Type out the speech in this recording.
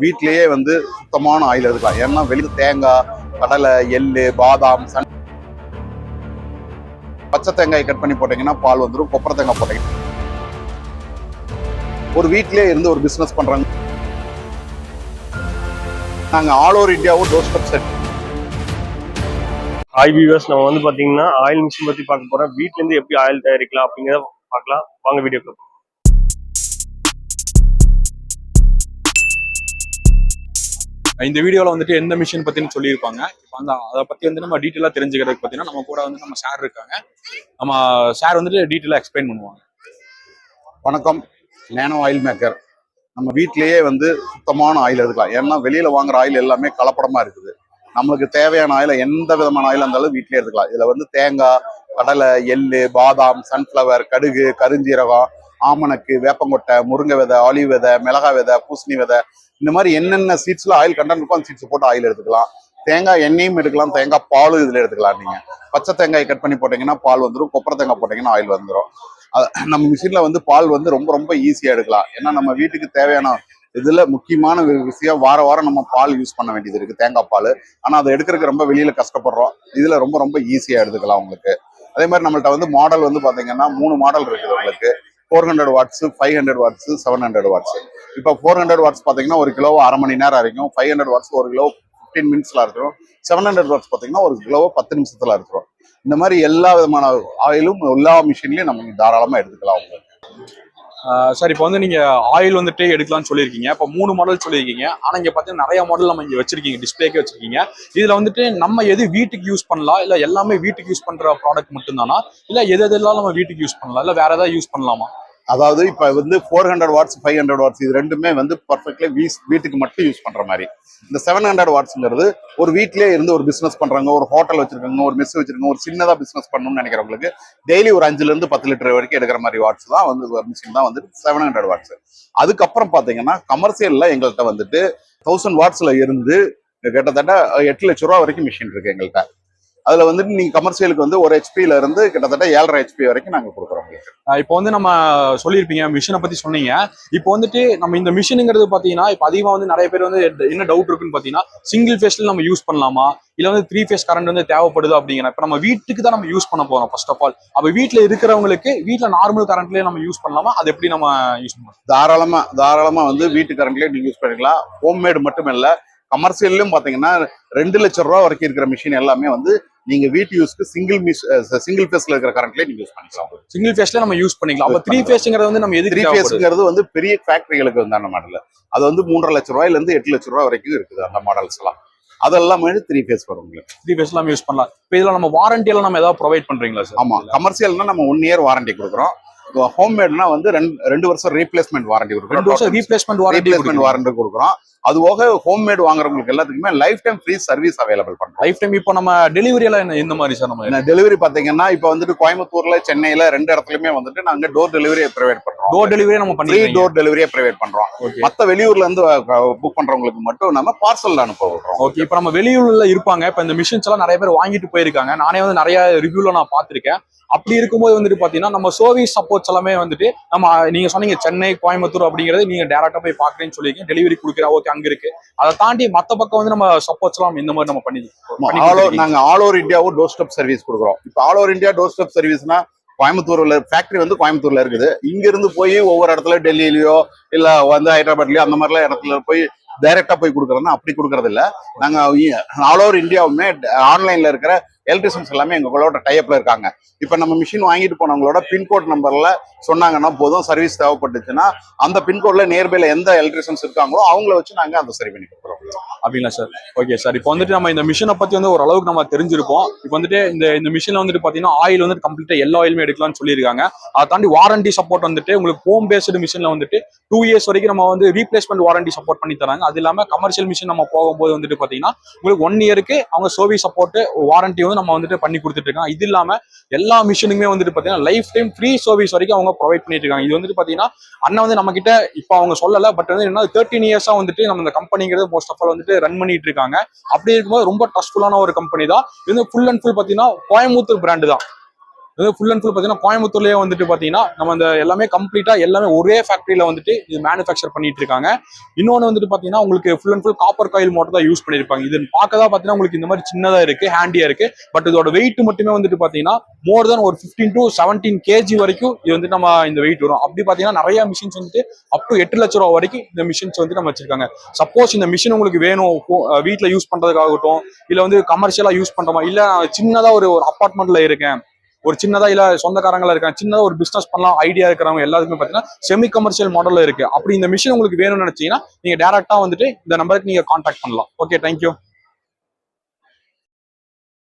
வீட்லயே வந்து சுத்தமான ஆயில் எடுக்கலாம். ஏன்னா வெளியே தேங்காய், கடலை, எள்ளு, பாதாம், பச்சை தேங்காய் கட் பண்ணி போட்டீங்கன்னா பால் வந்துடும். கொப்பரை தேங்காய் போட்டீங்கன்னா ஒரு வீட்லயே இருந்து ஒரு பிசினஸ் பண்றாங்க. நாங்க ஆல் ஓவர் இந்தியாவும் door step set. Hi viewers, நம்ம வந்து பாத்தீங்கன்னா ஆயில் மிஷின் பத்தி பார்க்க போறோம். வீட்ல இருந்து எப்படி ஆயில் தயாரிக்கலாம் அப்படிங்கிறத பார்க்கலாம். வாங்க வீடியோக்கு. இந்த வீடியோவில் வந்துட்டு எந்த மிஷின் பற்றினு சொல்லியிருப்பாங்க. இப்போ அதை பற்றி வந்து நம்ம டீட்டெயிலாக தெரிஞ்சுக்கிறதுக்கு பார்த்தீங்கன்னா நம்ம கூட வந்து நம்ம சார் இருக்காங்க. நம்ம சார் வந்துட்டு டீட்டெயிலாக எக்ஸ்பிளைன் பண்ணுவாங்க. வணக்கம், நேனோ ஆயில் மேக்கர். நம்ம வீட்லேயே வந்து சுத்தமான ஆயில் எடுக்கலாம். ஏன்னா வெளியில் வாங்குற ஆயில் எல்லாமே கலப்படமாக இருக்குது. நம்மளுக்கு தேவையான ஆயில் எந்த விதமான ஆயில் இருந்தாலும் வீட்டிலே எடுத்துக்கலாம். இதில் வந்து தேங்காய், கடலை, எள்ளு, பாதாம், சன்ஃப்ளவர், கடுகு, கருஞ்சீரகம், ஆமணக்கு, வேப்பங்கொட்டை, முருங்கை விதை, ஆலிவ் விதை, மிளகா விதை, பூசணி விதை, இந்த மாதிரி என்னென்ன சீட்ஸ்ல ஆயில் கண்டென்ட் இருக்கோ அந்த சீட்ஸ் போட்டு ஆயில் எடுத்துக்கலாம். தேங்காய் எண்ணெயும் எடுக்கலாம், தேங்காய் பாலும் இதுல எடுத்துக்கலாம். நீங்க பச்சை தேங்காய் கட் பண்ணி போட்டீங்கன்னா பால் வந்துடும், கொப்பரை தேங்காய் போட்டீங்கன்னா ஆயில் வந்துடும். நம்ம மிஷின்ல வந்து பால் வந்து ரொம்ப ரொம்ப ஈஸியா எடுக்கலாம். ஏன்னா நம்ம வீட்டுக்கு தேவையான இதுல முக்கியமான விஷயம் வார வாரம் நம்ம பால் யூஸ் பண்ண வேண்டியது இருக்கு, தேங்காய் பால். ஆனா அதை எடுக்கிறதுக்கு ரொம்ப வெளியில கஷ்டப்படுறோம். இதுல ரொம்ப ரொம்ப ஈஸியா எடுத்துக்கலாம் உங்களுக்கு. அதே மாதிரி நம்மள்ட்ட வந்து மாடல் வந்து பாத்தீங்கன்னா 3 மாடல் இருக்குது உங்களுக்கு. 400 வாட்ஸ், 500 வாட்ஸ், 700 வாட்ஸ். இப்போ 400 வாட்ஸ் பார்த்தீங்கன்னா 1 கிலோ அரை மணி நேரம் அரைக்கும். 500 வாட்ஸ் 1 கிலோ 15 மினிட்ஸ்ல இருக்கும். 700 வாட்ஸ் பார்த்தீங்கன்னா 1 கிலோ 10 நிமிஷத்துல இருக்கும். இந்த மாதிரி எல்லா விதமான ஆயிலும் எல்லா மிஷின்லயும் நம்ம தாராளமா எடுத்துக்கலாம் உங்களுக்கு. சார், இப்போ வந்து நீங்க ஆயில் வந்துட்டு எடுக்கலாம்னு சொல்லியிருக்கீங்க. இப்போ 3 மாடல் சொல்லியிருக்கீங்க. ஆனா இங்க பார்த்தீங்கன்னா நிறைய மாடல் நம்ம இங்க வச்சிருக்கீங்க, டிஸ்பிளேக்கே வச்சிருக்கீங்க. இதுல வந்துட்டு நம்ம எது வீட்டுக்கு யூஸ் பண்ணலாம், இல்ல எல்லாமே வீட்டுக்கு யூஸ் பண்ற ப்ராடக்ட் மட்டும் தானா, இல்ல எதெல்லாம் நம்ம வீட்டுக்கு யூஸ் பண்ணலாம், இல்ல வேற ஏதாவது யூஸ் பண்ணலாமா? அதாவது இப்ப வந்து 400 வாட்ஸ் 500 வாட்ஸ் இது ரெண்டுமே வந்து பர்ஃபெக்ட்லி வீட்டுக்கு மட்டும் யூஸ் பண்ற மாதிரி. இந்த 700 வாட்ஸ்ங்கிறது ஒரு வீட்லயே இருந்து ஒரு பிசினஸ் பண்றாங்க, ஒரு ஹோட்டல் வச்சிருக்காங்க, ஒரு மெஸ் வச்சிருக்காங்க, ஒரு சின்னதா பிசினஸ் பண்ணணும்னு நினைக்கிறவங்களுக்கு டெய்லி ஒரு 5 to 10 லிட்டர் வரைக்கும் எடுக்கிற மாதிரி வாட்ஸ் தான் வந்து மிஷின் தான் வந்து 700 வாட்ஸ். அதுக்கப்புறம் பாத்தீங்கன்னா கமர்ஷியல்ல எங்கள்கிட்ட வந்துட்டு 1000 வாட்ஸ்ல இருந்து கிட்டத்தட்ட 8 லட்சம் ரூபா வரைக்கும் மிஷின் இருக்கு எங்கள்கிட்ட. அதுல வந்துட்டு நீங்க கமர்ஷியலுக்கு வந்து 1 HP இருந்து கிட்டத்தட்ட 7.5 HP வரைக்கும் நாங்க கொடுக்குறோம். இப்போ வந்து நம்ம சொல்லியிருப்பீங்க, மிஷினை பத்தி சொன்னீங்க. இப்போ வந்துட்டு நம்ம இந்த மிஷினுங்கிறது பாத்தீங்கன்னா இப்போ அதிகமா வந்து நிறைய பேர் வந்து என்ன டவுட் இருக்குன்னு பாத்தீங்கன்னா, சிங்கிள் ஃபேஸ்ல நம்ம யூஸ் பண்ணலாமா, இல்ல வந்து 3 ஃபேஸ் கரண்ட் வந்து தேவைப்படுது அப்படிங்கிற. இப்ப நம்ம வீட்டுக்கு தான் நம்ம யூஸ் பண்ண போறோம் ஃபர்ஸ்ட் ஆஃப் ஆல். அப்ப வீட்டுல இருக்கிறவங்களுக்கு வீட்டுல நார்மல் கரண்ட்லயே நம்ம யூஸ் பண்ணலாமா, அது எப்படி நம்ம யூஸ் பண்ணலாம்? தாராளமா வந்து வீட்டு கரண்ட்லயே நீங்க யூஸ் பண்ணிக்கலாம். ஹோம்மேடு மட்டும் இல்ல, கமர்ஷியல்லும் பாத்தீங்கன்னா 2 லட்சம் ரூபா வரைக்கும் இருக்கிற மிஷின் எல்லாமே வந்து நீங்க வீட்டு யூஸ்க்கு சிங்கிள் ஃபேஸ்ல இருக்கிற கரண்ட்லயே நீங்க யூஸ் பண்ணிக்கலாம். சிங்கிள் ஃபேஸ்ல நம்ம யூஸ் பண்ணிக்கலாம். அப்ப 3 ஃபேஸ்ங்கிறது வந்து நம்ம எதுக்கு 3 ஃபேஸ்ங்கிறது வந்து பெரிய ஃபேக்டரிகளுக்கு வந்து அந்த மாடல். அது வந்து 3.5 லட்சம் ரூபாயில இருந்து 8 லட்சம் ரூபாய் வரைக்கும் இருக்குது அந்த மாடல்ஸ் எல்லாம். அதெல்லாம் 3 ஃபேஸ் வரும் உங்களுக்கு. 3 ஃபேஸ் எல்லாம் யூஸ் பண்ணலாம். இப்போ இதுல நம்ம வாரண்டி எல்லாம் நம்ம ஏதாவது ப்ரொவைட் பண்றீங்களா சார்? ஆமா, கமர்ஷியல்னா நம்ம 1 இயர் வாரண்டி கொடுக்குறோம். ஹோம்மேட்னா வந்து 2 வருஷம் ரீப்ளேஸ்மெண்ட் வாரண்டி கொடுக்குறோம். 2 வருஷம் ரீப்ளேஸ்மெண்ட் வாரண்டி கொடுக்குறோம். அது போக ஹோம்மேட் வாங்குறவங்களுக்கு எல்லாத்துக்குமே life time free service available பண்றோம். Life time. இப்போ நம்ம டெலிவரி எல்லாம் எந்த மாதிரி சார்? நம்ம டெலிவரி பாத்தீங்கன்னா இப்போ வந்துட்டு கோயம்புத்தூர்ல, சென்னையில 2 இடத்துலயுமே வந்துட்டு நாங்க டோர் டெலிவரியை ப்ரொவைட் பண்றோம். டோர் டெலிவரி நம்ம ஃப்ரீ டோர் டெலிவரியை ப்ரொவைட் பண்றோம். மத்த வெளியூர்ல இருந்து புக் பண்றவங்களுக்கு மட்டும் நம்ம பார்சல் அனுப்ப விடுறோம். ஓகே. இப்போ நம்ம வெளியூர்ல இருப்பாங்க, இப்போ இந்த மிஷின்ஸ் எல்லாம் நிறைய பேர் வாங்கிட்டு போயிருக்காங்க. நானே வந்து நிறைய ரிவ்யூல நான் பார்த்திருக்கேன். அப்படி இருக்கும்போது வந்துட்டு பாத்தீங்கன்னா நம்ம சர்வீஸ் சப்போர்ட்ஸ் எல்லாமே வந்துட்டு நம்ம நீங்க சொன்னீங்க சென்னை, கோயம்புத்தூர் அப்படிங்கறது நீங்க டேரக்டா போய் பாக்குறேன்னு சொல்லிருக்கீங்க. டெலிவரி கொடுக்குறா, ஓகே, அங்க இருக்கு. அதை தாண்டி மத்த பக்கம் வந்து நம்ம சப்போர்ட்ஸ் எல்லாம் இந்த மாதிரி நம்ம நாங்க ஆல் ஓவர் இந்தியாவும் டோர் ஸ்டெப் சர்வீஸ் கொடுக்குறோம். இப்போ all over India door step சர்வீஸ்னா கோயம்புத்தூர்ல ஃபேக்டரி வந்து கோயம்புத்தூர்ல இருக்குது. இங்க இருந்து போய் ஒவ்வொரு இடத்துல டெல்லியிலயோ இல்ல வந்து ஹைதராபாத்லயோ அந்த மாதிரிலாம் இடத்துல போய் டைரக்டா போய் கொடுக்குறதுனா அப்படி கொடுக்கறது இல்ல. நாங்க ஆல் ஓவர் இந்தியாவுமே ஆன்லைன்ல இருக்கிற எலக்ட்ரிஷியன்ஸ் எல்லாமே எங்களோட டைப்ல இருக்காங்க. இப்ப நம்ம மிஷின் வாங்கிட்டு போனவங்களோட பின்கோட் நம்பர்ல சொன்னாங்கன்னா போதும், சர்வீஸ் தேவைப்பட்டுச்சுன்னா அந்த பின்கோட்ல நியர்பைல எந்த எலக்ட்ரிஷியன்ஸ் இருக்காங்களோ அவங்கள வச்சு நாங்க அதை சரி பண்ணி கொடுக்குறோம். அப்படிங்களா சார்? Okay sir. இப்போ வந்துட்டு நம்ம இந்த மிஷினை பத்தி வந்து ஓரளவுக்கு நம்ம தெரிஞ்சிருப்போம். இப்போ வந்துட்டு இந்த மிஷின்ல வந்துட்டு பாத்தீங்கன்னா ஆயில் வந்து கம்ப்ளீட்டா எல்லா ஆயிலுமே எடுக்கலாம்னு சொல்லியிருக்காங்க. அதை தாண்டி வாரண்டி சப்போர்ட் வந்துட்டு உங்களுக்கு ஹோம் பேஸ்டு மிஷின்ல வந்துட்டு 2 இயர்ஸ் வரைக்கும் நம்ம வந்து ரீப்ளேஸ்மெண்ட் வாரண்டி சப்போர்ட் பண்ணி தராங்க. அது இல்லாம கமர்ஷியல் மிஷின் நம்ம போகும்போது வந்துட்டு பாத்தீங்கன்னா உங்களுக்கு 1 இயருக்கு அவங்க சர்வீஸ் சப்போர்ட் வாரண்டி வந்து நம்ம வந்துட்டு பண்ணி கொடுத்துட்டு இருக்காங்க. இது இல்லாம எல்லா மிஷினுமே வந்துட்டு பாத்தீங்கன்னா லைஃப் டைம் ஃப்ரீ சர்வீஸ் வரைக்கும் அவங்க ப்ரொவைட் பண்ணிட்டு இருக்காங்க. இது வந்துட்டு பாத்தீங்கன்னா அண்ணா வந்து நம்ம கிட்ட இப்ப அவங்க சொல்லல, பட் வந்து என்ன 13 இயர்ஸா வந்துட்டு நம்ம இந்த கம்பெனிங்கிறது மோஸ்ட் ஆஃப் ஆல் வந்துட்டு ரன் பண்ணிட்டு இருக்காங்க. அப்படி இருக்கும்போது ரொம்ப ட்ரஸ்ட்ஃபுல்லான ஒரு கம்பெனி தான் இது. ஃபுல் அண்ட் ஃபுல் பாத்தீங்கன்னா கோயம்புத்தூர் பிராண்டு தான். ஃபுல் அண்ட் ஃபுல் பார்த்தீங்கன்னா கோயம்புத்தூர்லயே வந்துட்டு பார்த்தீங்கன்னா நம்ம இந்த எல்லாமே கம்ப்ளீட்டா எல்லாமே ஒரே ஃபேக்டரியில வந்துட்டு இது மேனுஃபேக்சர் பண்ணிட்டு இருக்காங்க. இன்னொன்று வந்துட்டு பார்த்தீங்கன்னா உங்களுக்கு full and full copper coil மட்டும் தான் யூஸ் பண்ணியிருப்பாங்க. இது பார்க்கதான் பார்த்தீங்கன்னா உங்களுக்கு இந்த மாதிரி சின்னதா இருக்கு, ஹேண்டியா இருக்கு. பட் இதோட வெயிட் மட்டுமே வந்துட்டு பார்த்தீங்கன்னா மோர் தென் ஒரு 15 to 17 kg வரைக்கும் இது வந்து நம்ம இந்த வெயிட் வரும். அப்படி பார்த்தீங்கன்னா நிறைய மிஷின்ஸ் வந்துட்டு அப் டு 8 லட்சம் ரூபா வரைக்கும் இந்த மிஷின்ஸ் வந்து நம்ம வச்சிருக்காங்க. சப்போஸ் இந்த மிஷின் உங்களுக்கு வேணும், வீட்டில் யூஸ் பண்றதுக்காகட்டும், இல்ல வந்து கமர்ஷியலா யூஸ் பண்றோமா, இல்ல சின்னதா ஒரு அபார்ட்மெண்ட்ல இருக்கேன், ஒரு சின்னதா இல்ல சொந்தக்காரங்களா இருக்காங்க, சின்னதா ஒரு பிசினஸ் பண்ணலாம் ஐடியா இருக்கிறவங்க எல்லாத்துக்குமே பாத்தீங்கன்னா செமி கமர்ஷியல் மாடல்ல இருக்கு. அப்படி இந்த மிஷின் உங்களுக்கு வேணும்னு நினைச்சீங்கன்னா நீங்க டைரக்டா வந்துட்டு இந்த நம்பருக்கு நீங்க கான்டாக்ட் பண்ணலாம். Okay, thank you.